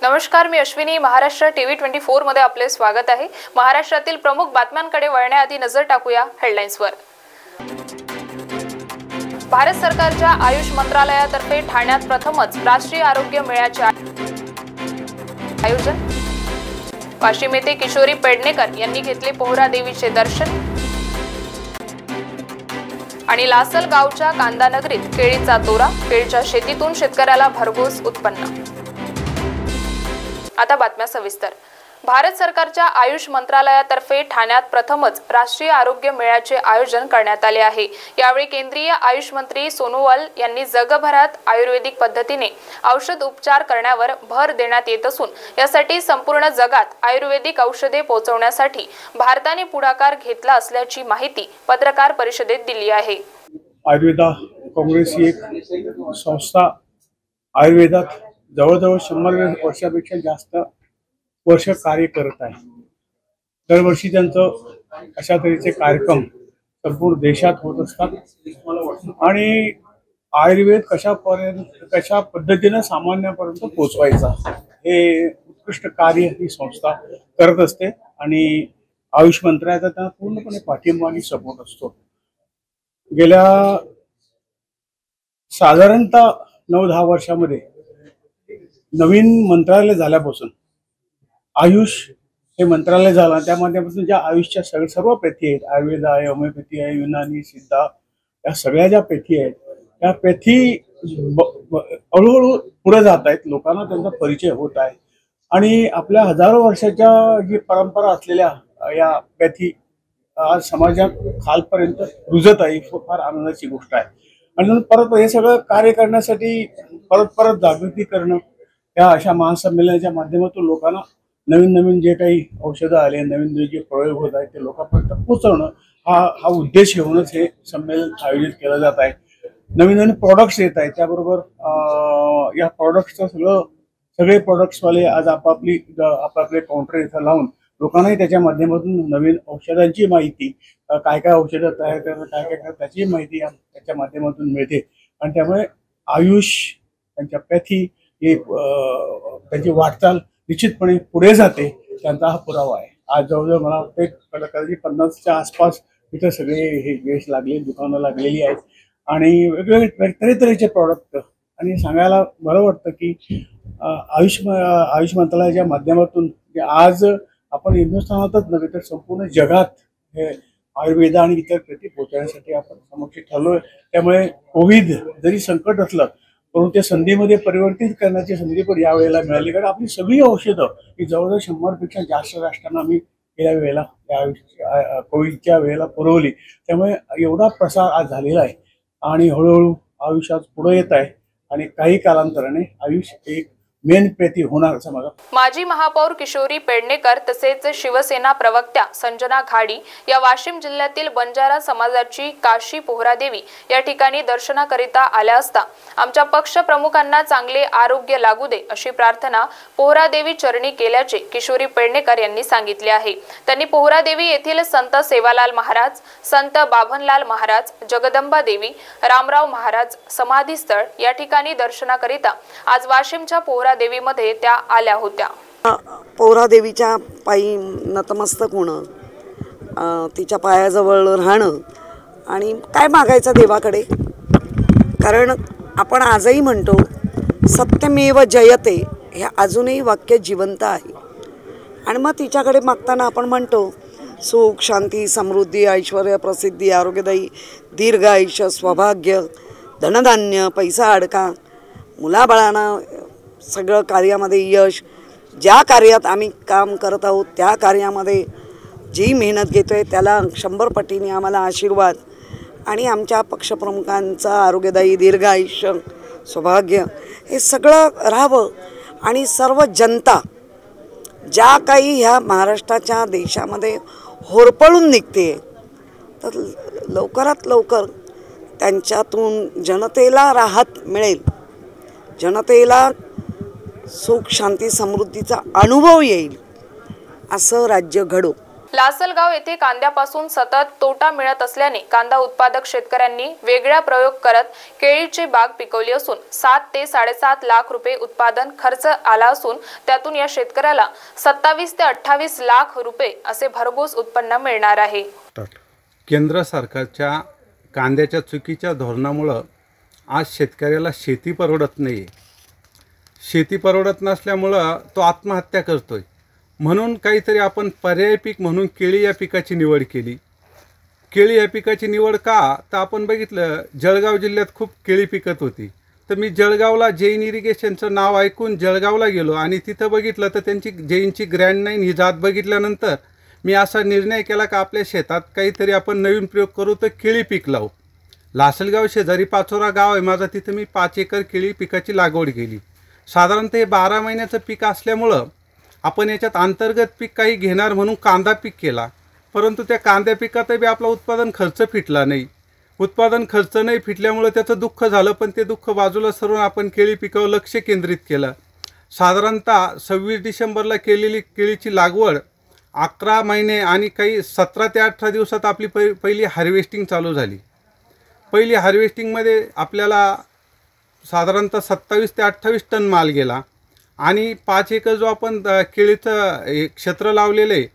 नमस्कार, मी अश्विनी. महाराष्ट्र टीव्ही 24 मध्ये आपले स्वागत आहे. महाराष्ट्रातील प्रमुख बातम्यांकडे वळण्याआधी नजर टाकूया हेडलाईन्सवर. भारत सरकारच्या आयुष मंत्रालयातर्फे ठाण्यात प्रथमच राष्ट्रीय आरोग्य मेळ्याचे आयोजन. वाशिम येथे किशोरी पेडणेकर यांनी घेतले पोहरा देवीचे दर्शन. आणि लासल गावच्या कांदा नगरीत केळीचा तोरा. केळीच्या शेतीतून शेतकऱ्याला भरघोस उत्पन्न. आता बातम्या सविस्तर. भारत सरकारच्या आयुष मंत्रालयातर्फे ठाण्यात प्रथमच राष्ट्रीय आरोग्य मेळ्याचे आयोजन करण्यात आले आहे. यावेळी केंद्रीय आयुष मंत्री सोनोवाल यांनी जगभरात आयुर्वेदिक पद्धतीने औषध उपचार करण्यावर भर देण्यात येत असून यासाठी संपूर्ण जगात आयुर्वेदिक औषधे पोहोचवण्यासाठी भारताने पुढाकार घेतला असल्याची माहिती पत्रकार परिषदेत दिली आहे. आयुर्वेदा काँग्रेस ही एक संस्था आयुर्वेदात जवळजवळ 100 वर्षापेक्षा जास्त वर्ष कार्य करत आहे. दरवर्षी त्यांचं अशा तऱ्हेचे कार्यक्रम संपूर्ण देशात होत असतात आणि आयुर्वेद कशा पद्धतीने सामान्यापर्यंत पोहोचवायचा हे उत्कृष्ट कार्य ही संस्था करत असते आणि आयुष मंत्रालयाचा त्यांना पूर्णपणे पाठिंबा आणि सपोर्ट असतो. गेल्या साधारणतः 9-10 वर्षामध्ये नवीन मंत्रालय झाल्यापासून आयुष हे मंत्रालय झालं. त्या माध्यमातून ज्या आयुषच्या सर्व पॅथी आहेत, आयुर्वेद आहे, होमिओपॅथी आहे, युनानी, सिद्धा, या सगळ्या ज्या पॅथी आहेत त्या पॅथी हळूहळू पुढे जात आहेत. लोकांना त्यांचा परिचय होत आहे आणि आपल्या हजारो वर्षाच्या जी परंपरा असलेल्या या पॅथी आज समाजात खालपर्यंत रुजत आहे. फार आनंदाची गोष्ट आहे. आणि परत हे सगळं कार्य करण्यासाठी परत जागृती करणं, या अशा महासंमेलनाच्या माध्यमातून लोकांना नवीन जे काही औषधं आले, नवीन जे प्रयोग होत आहेत ते लोकांपर्यंत पोहोचवणं हा उद्देश घेऊनच हे संमेलन आयोजित केलं जात आहे. नवीन प्रॉडक्ट्स येत आहेत. त्याबरोबर या प्रॉडक्ट्सचं सगळे प्रॉडक्ट्सवाले आज आपापले काउंटर इथं लावून लोकांनाही त्याच्या माध्यमातून नवीन औषधांची माहिती, काय औषधं तयार करणं, काय त्याची माहिती त्याच्या माध्यमातून मिळते आणि त्यामुळे आयुष, त्यांच्या पॅथी हे त्यांची वाटचाल निश्चितपणे पुढे जाते. त्यांचा हा पुरावा आहे. आज जवळजवळ मला वाटतं कदाचित 50च्या आसपास इथं सगळे हे वेश लागले, दुकानं लागलेली आहेत आणि वेगवेगळे तऱ्हेचे प्रॉडक्ट. आणि सांगायला बरं वाटतं की आयुष मंत्रालयाच्या माध्यमातून आज आपण हिंदुस्थानातच नव्हे तर संपूर्ण जगात हे आयुर्वेद आणि इतर प्रती पोहोचवण्यासाठी आपण समक्ष ठरलोय. त्यामुळे कोविड जरी संकट असलं परंतु त्या संधीमध्ये परिवर्तित करण्याची संधी पण यावेळेला मिळाली. कारण आपली सगळी औषधं ही जवळजवळ 100पेक्षा जास्त राष्ट्रांना आम्ही गेल्या वेळेला कोविडच्या वेळेला पुरवली. त्यामुळे एवढा प्रसार आज झालेला आहे आणि हळूहळू आयुष आज पुढे येत आहे आणि काही कालांतराने आयुष एक मेन पॅथी होणार असं मला. माजी महापौर किशोरी पेडणेकर तसेच शिवसेना प्रवक्त्या संजना घाडी या वाशिम जिल्ह्यातील बंजारा समाजाची काशी पोहरादेवी या ठिकाणी दर्शनाकरिता आल्या असता आमच्या पक्ष प्रमुखांना चांगले आरोग्य लागू दे अशी प्रार्थना पोहरादेवी चरणी केल्याचे किशोरी पेडणेकर यांनी सांगितले आहे. त्यांनी पोहरादेवी येथील संत सेवालाल महाराज, संत बाभनलाल महाराज, जगदंबा देवी, रामराव महाराज समाधीस्थळ या ठिकाणी दर्शनाकरिता आज वाशिमच्या देवीमध्ये त्या आल्या होत्या. पोहरा देवीच्या पायी नतमस्तक होणं, तिच्या पायाजवळ राहणं आणि काय मागायचं देवाकडे. कारण आपण आजही म्हणतो सत्यमेव जयते, हे अजूनही वाक्य जिवंत आहे. आणि मग तिच्याकडे मागताना आपण म्हणतो सुख, शांती, समृद्धी, ऐश्वर, प्रसिद्धी, आरोग्यदायी, दीर्घ आयुष्य, सौभाग्य, धनधान्य, पैसा अडका, मुलाबाळांना सगळं कार्यामध्ये यश, ज्या कार्यात आम्ही काम करत आहोत त्या कार्यामध्ये जी मेहनत घेतो आहे त्याला 100 पटीने आम्हाला आशीर्वाद आणि आमच्या पक्षप्रमुखांचं आरोग्यदायी दीर्घ आयुष्य, सौभाग्य हे सगळं राहावं. आणि सर्व जनता ज्या काही ह्या महाराष्ट्राच्या देशामध्ये होरपळून निघते तर लवकरात लवकर त्यांच्यातून जनतेला राहत मिळेल, जनतेला सुख, शांती, समृद्धीचा अनुभव येईल, असं राज्य घडो. लासलगाव येथे कांद्यापासून सतत तोटा मिळत असल्याने कांदा उत्पादक शेतकऱ्यांनी वेगळा प्रयोग करत केळीची बाग पिकवली असून 7 ते 7.5 लाख रुपये उत्पादन खर्च आला असून त्यातून या शेतकऱ्याला 27 ते 28 लाख रुपये असे भरघोस उत्पन्न मिळणार आहे। केंद्र सरकारच्या कांद्याच्या चुकीच्या धोरणामुळे आज शेतकऱ्याला शेती परवडत नाही। शेती परवडत नसल्यामुळं तो आत्महत्या करतोय। म्हणून काहीतरी आपण पर्यायी पीक म्हणून केळी या पिकाची निवड केली। केळी या पिकाची निवड का तर आपण बघितलं जळगाव जिल्ह्यात खूप केळी पिकत होती, तर मी जळगावला जैन इरिगेशनचं नाव ऐकून जळगावला गेलो आणि तिथं बघितलं तर त्यांची जैनची ग्रँड 9 ही जात बघितल्यानंतर मी असा निर्णय केला का आपल्या शेतात काहीतरी आपण नवीन प्रयोग करू तर केळी पीक लावू। लासलगाव शेजारी पाचोरा गाव आहे माझं, तिथं मी 5 एकर केळी पिकाची लागवड केली। साधारणतः हे 12 महिन्याचं पीक असल्यामुळं आपण याच्यात अंतर्गत पीक काही घेणार म्हणून कांदा पीक केला, परंतु त्या कांद्या पिकातही आपला उत्पादन खर्च फिटला नाही। उत्पादन खर्च नाही फिटल्यामुळे त्याचं दुःख झालं, पण ते दुःख बाजूला सरून आपण केळी पिकावर लक्ष केंद्रित केलं। साधारणतः 26 डिसेंबरला केलेली केळीची लागवड 11 महिने आणि काही 17 ते 18 दिवसात आपली पहिली हार्वेस्टिंग चालू झाली। पहिली हार्वेस्टिंगमध्ये आपल्याला साधारणतः 27 ते 28 टन माल गेला आणि 5 एकर जो आपण केळीचं क्षेत्र लावलेलं आहे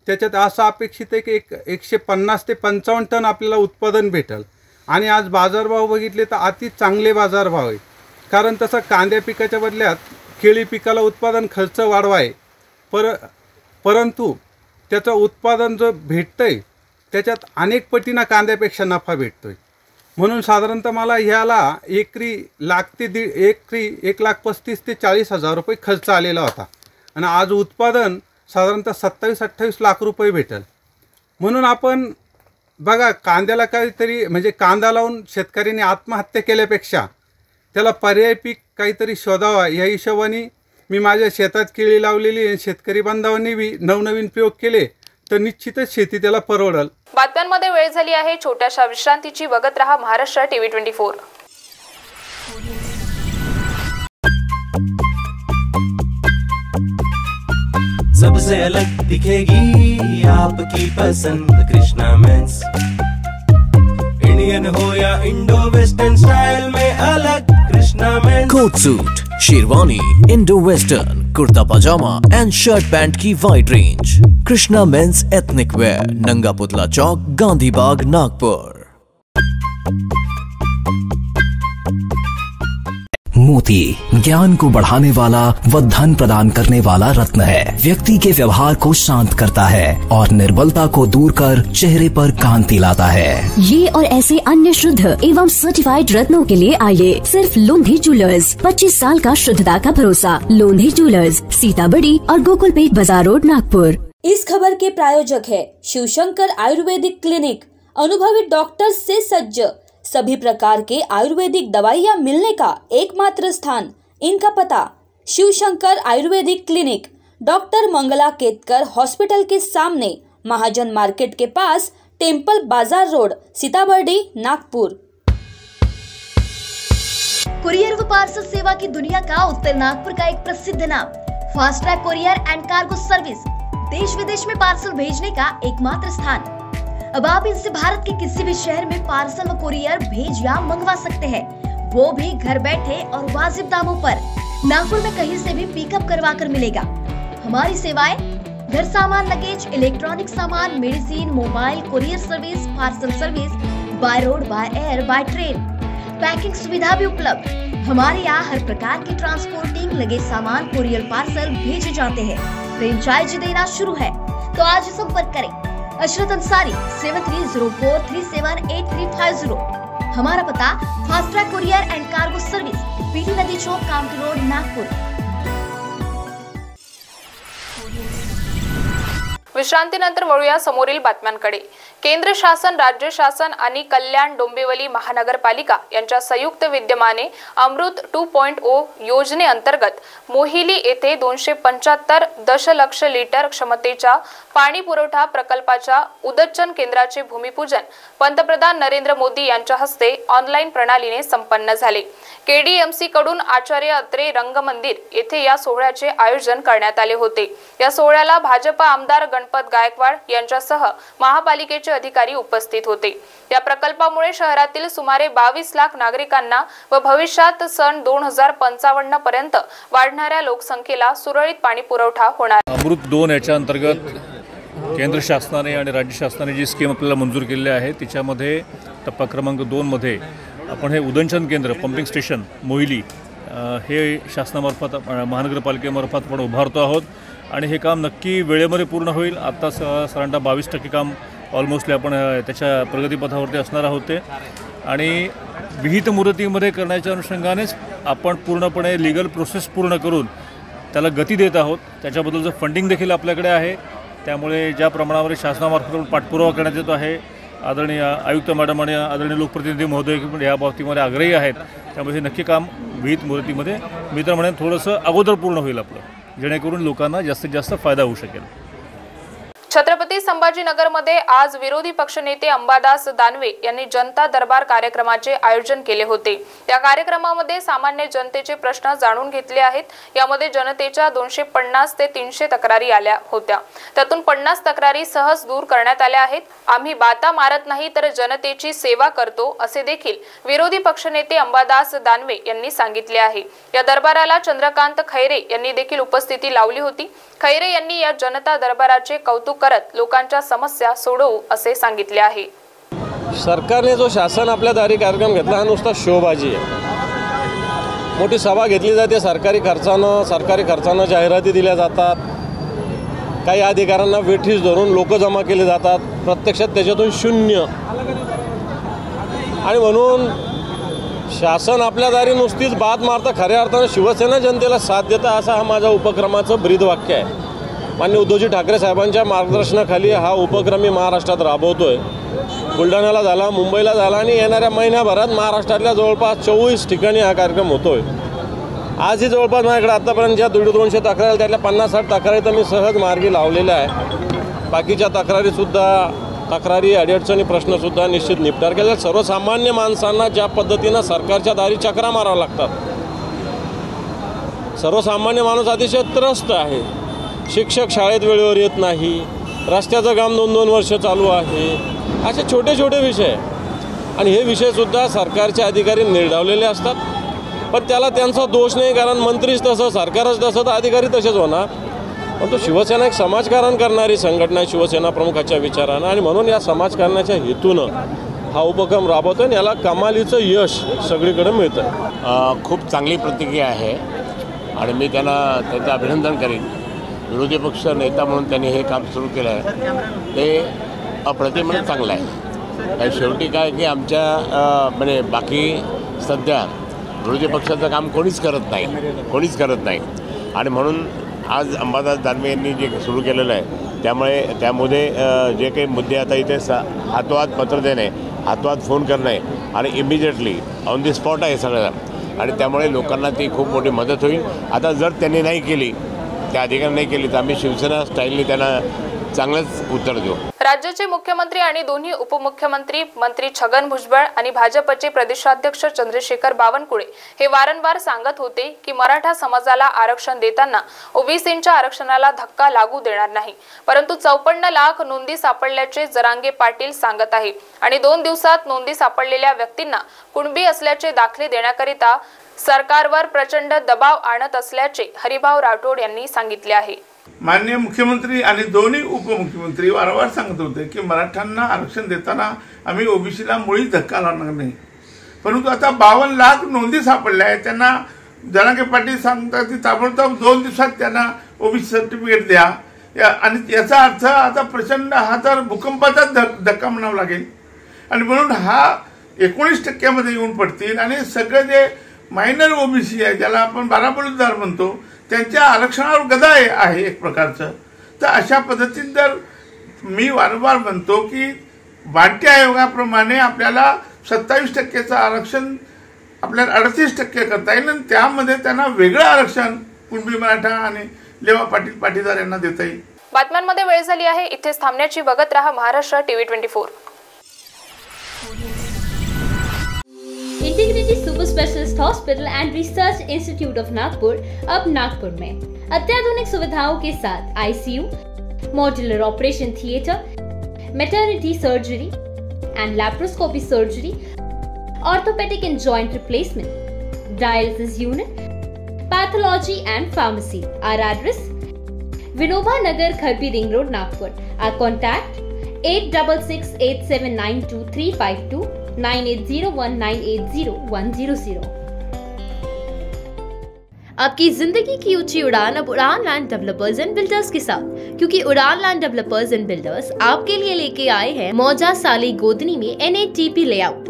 त्याच्यात असं अपेक्षित आहे की 150 ते 55 टन आपल्याला उत्पादन भेटेल। आणि आज बाजारभाव बघितले तर अति चांगले बाजारभाव आहे, कारण तसं कांद्या पिकाच्या बदल्यात केळी पिकाला उत्पादन खर्च वाढवा आहे, परंतु त्याचं उत्पादन जो भेटतंय त्याच्यात अनेक पटीनं कांद्यापेक्षा नफा भेटतोय। म्हणून साधारणतः मला ह्याला एकरी 1,35,000 ते 40,000 रुपये खर्च आलेला होता आणि आज उत्पादन साधारणतः 27-28 लाख रुपये भेटेल। म्हणून आपण बघा कांद्याला काहीतरी म्हणजे कांदा लावून शेतकऱ्यांनी आत्महत्या केल्यापेक्षा त्याला पर्यायी पीक काहीतरी शोधावा या हिशोबाने मी माझ्या शेतात केळी लावलेली आहे। शेतकरी बांधवांनी नवनवीन प्रयोग केले तर निश्चितच शेती त्याला परवडेल। बातम्यांमध्ये वेळ झाली आहे छोट्याशा विश्रांतीची। बघत रहा महाराष्ट्र टीव्ही 24। सबसे अलग दिखेगी आपकी पसंद कृष्णा मेंस। इंडियन हो या इंडो वेस्टर्न स्टाइल में अलग Krishna mens. Coat suit, sherwani, Indo western, kurta pyjama and shirt pant की wide range. Krishna mens ethnic wear, Nanga Putla चौक, गांधी बाग, नागपुर। मोती ज्ञान को बढ़ाने वाला व धन प्रदान करने वाला रत्न है। व्यक्ति के व्यवहार को शांत करता है और निर्बलता को दूर कर चेहरे पर कांति लाता है। ये और ऐसे अन्य शुद्ध एवं सर्टिफाइड रत्नों के लिए आइए सिर्फ लोंधी ज्वेलर्स। 25 साल का शुद्धता का भरोसा। लोंधी ज्वेलर्स, सीताबड़ी और गोकुलपेट बाजार रोड, नागपुर। इस खबर के प्रायोजक है शिवशंकर आयुर्वेदिक क्लिनिक। अनुभवी डॉक्टर से सज्ज, सभी प्रकार के आयुर्वेदिक दवाइयाँ मिलने का एकमात्र स्थान। इनका पता Shivshankar ayurvedic clinic, doctor Mangala Ketkar hospital के सामने, महाजन मार्केट के पास, temple Bazaar road, Sitabuldi, Nagpur. Courier व पार्सल सेवा की दुनिया का उत्तर नागपुर का एक प्रसिद्ध नाम, fast track courier end cargo service. देश विदेश में पार्सल भेजने का एकमात्र स्थान। अब आप इनसे भारत के किसी भी शहर में पार्सल व कुरियर भेज या मंगवा सकते हैं, वो भी घर बैठे और वाजिब दामों पर। नागपुर में कहीं से भी पिकअप करवा कर मिलेगा। हमारी सेवाएं घर सामान, लगेज, इलेक्ट्रॉनिक सामान, medicine, mobile, courier service, parcel service, by road, by air, by train, packing सुविधा भी उपलब्ध। हमारे यहाँ हर प्रकार की ट्रांसपोर्टिंग, लगेज सामान, कुरियर पार्सल भेजे जाते हैं। फ्रेंचाइजी देना शुरू है तो आज संपर्क करें। अशरत अंसारी 7304378350। हमारा पता fast track courier end cargo service, PT नदी चौक, कामठी रोड, नागपुर। विश्रांतीनंतर वळूया समोरील बातम्यांकडे। केंद्र शासन, राज्य शासन आणि कल्याण डोंबिवली महानगरपालिका यांच्या संयुक्त विद्यमाने अमृत 2.0 योजनेअंतर्गत मोहिली येथे 275 दशलक्ष लिटर क्षमतेच्या पाणी पुरवठा प्रकल्पाच्या उदजन केंद्राचे भूमिपूजन पंतप्रधान नरेंद्र मोदी यांच्या हस्ते ऑनलाईन प्रणालीने संपन्न झाले। केडीएमसी कडून आचार्य अत्रे रंगमंदिर येथे या सोहळ्याचे आयोजन करण्यात आले होते। या सोहळ्याला भाजपा आमदार गणपत गायकवाड यांच्यासह महापालिकेचे अधिकारी उपस्थित होते। या प्रकल्पामुळे शहरातील सुमारे 22 लाख नागरिकांना व भविष्यात सन 2055 पर्यंत वाढणाऱ्या लोकसंख्येला सुरळीत पाणी पुरवठा होणार। अमृत 2 याच्या अंतर्गत केंद्र शासनाने आणि राज्य शासनाने जी स्कीम आपल्याला मंजूर केलेली आहे त्याच्यामध्ये टप्पा क्रमांक 2 मध्ये आपण हे उदंचन केंद्र पंपिंग स्टेशन मोहिली हे शासनामार्फत महानगरपालिकेमार्फत आपण उभारतो आहोत आणि हे काम नक्की वेळेमध्ये पूर्ण होईल। आता साधारणतः 22% काम ऑलमोस्टली आपण त्याच्या प्रगतीपथावरती असणार आहोत ते आणि विहित मुदतीमध्ये करण्याच्या अनुषंगानेच आपण पूर्णपणे लीगल प्रोसेस पूर्ण करून त्याला गती देत आहोत। त्याच्याबद्दलचं फंडिंग देखील आपल्याकडे आहे, त्यामुळे ज्या प्रमाणावर शासनामार्फत पाठपुरावा करण्यात येतो आहे आदरणीय आयुक्त मॅडम आणि आदरणीय लोकप्रतिनिधी महोदय या बाबतीमध्ये आग्रही आहेत, त्यामुळे हे नक्की काम विहित मुदतीमध्ये मी तर म्हणेन थोडंसं अगोदर पूर्ण होईल आपलं, जेणेकरून लोकांना जास्तीत जास्त फायदा होऊ शकेल। छत्रपती संभाजीनगरमध्ये आज विरोधी पक्षनेते अंबादास दानवे यांनी जनता दरबार कार्यक्रमाचे आयोजन केले होते। या कार्यक्रमामध्ये सामान्य जनतेचे प्रश्न जाणून घेतले आहेत। यामध्ये जनतेच्या 250 ते 300 तक्रारी आल्या होत्या, त्यातून 50 तक्रारी सहज दूर करण्यात आल्या आहेत। आम्ही बाता मारत नाही तर जनतेची सेवा करतो असे देखील विरोधी पक्षनेते अंबादास दानवे यांनी सांगितले आहे। या दरबाराला चंद्रकांत खैरे यांनी देखील उपस्थिती लावली होती। खैरे यांनी या जनता दरबाराचे कौतुक करत लोकांच्या समस्या सोडवू असे सांगितले आहे। सरकारने जो शासन आपल्या दारी कार्यक्रम घेतला हा नुसता शोबाजी आहे। मोठी सभा घेतली जाते सरकारी खर्चानं जाहिराती दिल्या जातात, काही अधिकाऱ्यांना वेठीस धरून लोक जमा केले जातात, प्रत्यक्षात त्याच्यातून शून्य। आणि म्हणून शासन आपल्या दारी नुसतीच बात मारतं, खऱ्या अर्थानं शिवसेना जनतेला साथ देतं असं हा माझा उपक्रमाचं ब्रीदवाक्य आहे। माननीय उद्धवजी ठाकरे साहेबांच्या मार्गदर्शनाखाली हा उपक्रम मी महाराष्ट्रात राबवतोय। बुलढाण्याला झाला, मुंबईला झाला आणि येणाऱ्या महिन्याभरात महाराष्ट्रातल्या जवळपास 24 ठिकाणी हा कार्यक्रम होतोय। आजही जवळपास माझ्याकडे आतापर्यंत ज्या 150-200 तक्रारी त्यातल्या 50-60 तक्रारी तर मी सहज मार्गी लावलेल्या आहे। बाकीच्या तक्रारी अडचणी प्रश्नसुद्धा निश्चित निपटार केले। सर्वसामान्य माणसांना ज्या पद्धतीनं सरकारच्या दारी चक्रा माराव्या लागतात, सर्वसामान्य माणूस अतिशय त्रस्त आहे। शिक्षक शाळेत वेळेवर येत नाही, रस्त्याचं काम 2-2 वर्ष चालू आहे, असे छोटे छोटे विषय आणि हे विषयसुद्धा सरकारचे अधिकारी निर्ढावलेले असतात। पण त्याला त्यांचा दोष नाही, कारण मंत्रीच तसं सरकारच तसं तर अधिकारी तसेच होणार। पण तो शिवसेना एक समाजकारण करणारी संघटना आहे शिवसेना प्रमुखाच्या विचारानं, आणि म्हणून या समाजकारणाच्या हेतूनं हा उपक्रम राबवतो आणि याला कमालीचं यश सगळीकडे मिळतं। खूप चांगली प्रतिक्रिया आहे आणि मी त्याचं अभिनंदन करेन। विरोधी पक्ष नेता म्हणून त्यांनी हे काम सुरू केलं आहे ते अप्रतिम चांगलं आहे। शेवटी काय की आमच्या म्हणजे बाकी सध्या विरोधी पक्षाचं काम कोणीच करत नाही आणि म्हणून आज अंबादास दानवे यांनी जे सुरू केलेलं आहे त्यामध्ये जे काही मुद्दे आता इथे हातोहात पत्र देणे, हातोहात फोन करणे आणि इमिजिएटली ऑन दी स्पॉट आहे सगळं, आणि त्यामुळे लोकांना ती खूप मोठी मदत होईल। आता जर त्यांनी नाही केली, त्या अधिकाऱ्यांनी नाही केली, तर आम्ही शिवसेना स्टाईलने त्यांना चांगलंच उत्तर देऊ। राज्याचे मुख्यमंत्री आणि दोन्ही उपमुख्यमंत्री मंत्री छगन भुजबळ आणि भाजपचे प्रदेशाध्यक्ष चंद्रशेखर बावनकुळे हे वारंवार सांगत होते की मराठा समाजाला आरक्षण देताना ओबीसींच्या आरक्षणाला धक्का लागू देणार नाही, परंतु 54 लाख नोंदी सापडल्याचे जरांगे पाटील सांगत आहे आणि 2 दिवसात नोंदी सापडलेल्या व्यक्तींना कुणबी असल्याचे दाखले देण्याकरिता सरकारवर प्रचंड दबाव आणत असल्याचे हरिभाऊ राठोड यांनी सांगितले आहे। माननीय मुख्यमंत्री आणि दोन्ही उपमुख्यमंत्री वारंवार सांगत होते की मराठ्यांना आरक्षण देताना आम्ही ओबीसीला मुळीच धक्का लावणार नाही, परंतु आता 52 लाख नोंदी सापडल्या आहेत। त्यांना जरांगे पाटील सांगतात की ताबडतोब 2 दिवसात त्यांना ओबीसी सर्टिफिकेट द्या आणि याचा अर्थ आता प्रचंड हा तर भूकंपाचाच धक्का म्हणावा लागेल आणि म्हणून हा 19% येऊन पडतील आणि सगळे जे मायनर ओबीसी आहे ज्याला आपण 12 बलुतेदार म्हणतो त्यांच्या आरक्षणावर गदा आहे एक प्रकारचं। तर अशा पद्धतीत जर मी वारंवार म्हणतो की बांटी आयोगाप्रमाणे आपल्याला 27% आरक्षण आपल्याला 38% करता येईल आणि त्यामध्ये त्यांना वेगळं आरक्षण कुणबी मराठा आणि लेवा पाटील पाटीदार यांना देता येईल. बातम्यांमध्ये वेळ झाली आहे. इथेच थांबण्याची. बघत रहा Maharashtra TV 24. Integrity super specialist hospital and research institute of Nagpur अब नागपुर में अत्याधुनिक सुविधाओं के साथ ICU, modular operation theatre, maternity surgery and laparoscopy surgery, orthopaedic and joint replacement, dialysis unit, pathology and pharmacy. Our address Vinoba Nagar, Kharbi ring road, Nagpur. Our contact 8668792352 9801980100. आपकी जिंदगी की ऊंची उड़ान अब Udaan land developers and builders के साथ, क्योंकि उड़ान लैंड डेवलपर्स एंड बिल्डर्स आपके लिए लेके आए हैं मौजा साली गोदनी में NATP लेआउट.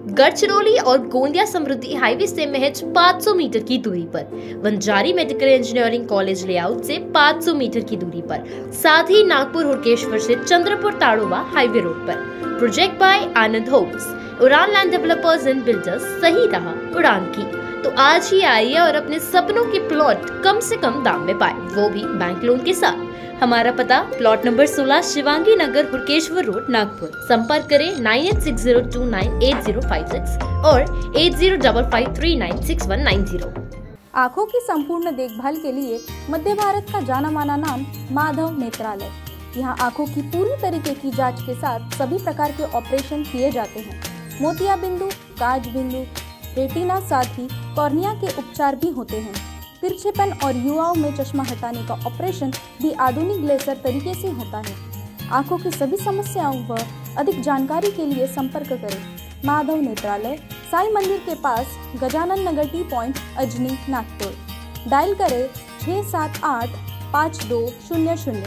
गढ़चिरौली और गोंदिया समृद्धि हाईवे से महज 500 मीटर की दूरी पर, Wanjari medical engineering college layout से 500 मीटर की दूरी पर, साथ ही नागपुर हुड़केश्वर से चंद्रपुर ताड़ोबा हाईवे रोड पर. Project by Anand homes. Udaan land developers and builders, सही रहा उड़ान की. तो आज ही आइए और अपने सपनों के प्लॉट कम से कम दाम में पाए, वो भी बैंक लोन के साथ. हमारा पता प्लॉट नंबर 16 शिवांगी नगर, हुड़केश्वर रोड, नागपुर. संपर्क करें 9860298056 और 8055396190. आँखों की संपूर्ण देखभाल के लिए मध्य भारत का जाना माना नाम माधव नेत्रालय. यहाँ आँखों की पूरी तरीके की जांच के साथ सभी प्रकार के ऑपरेशन किए जाते हैं. मोतिया बिंदु, काज बिंदु, रेटिना, साथ ही कॉर्निया के उपचार भी होते हैं. तिरछेपन और युवाओं में चश्मा हटाने का ऑपरेशन भी आधुनिक लेजर तरीके से होता है. आँखों की सभी समस्याओं व अधिक जानकारी के लिए संपर्क करें माधव नेत्रालय, साई मंदिर के पास, Gajanan Nagar T point, Ajni, Nagpur. Dial करें 6785200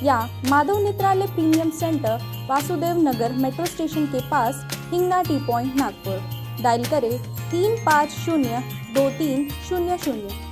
या Madhav Netralaya premium centre, Vasudev Nagar metro station के पास, Hingna T point, Nagpur. Dial करें 35023000.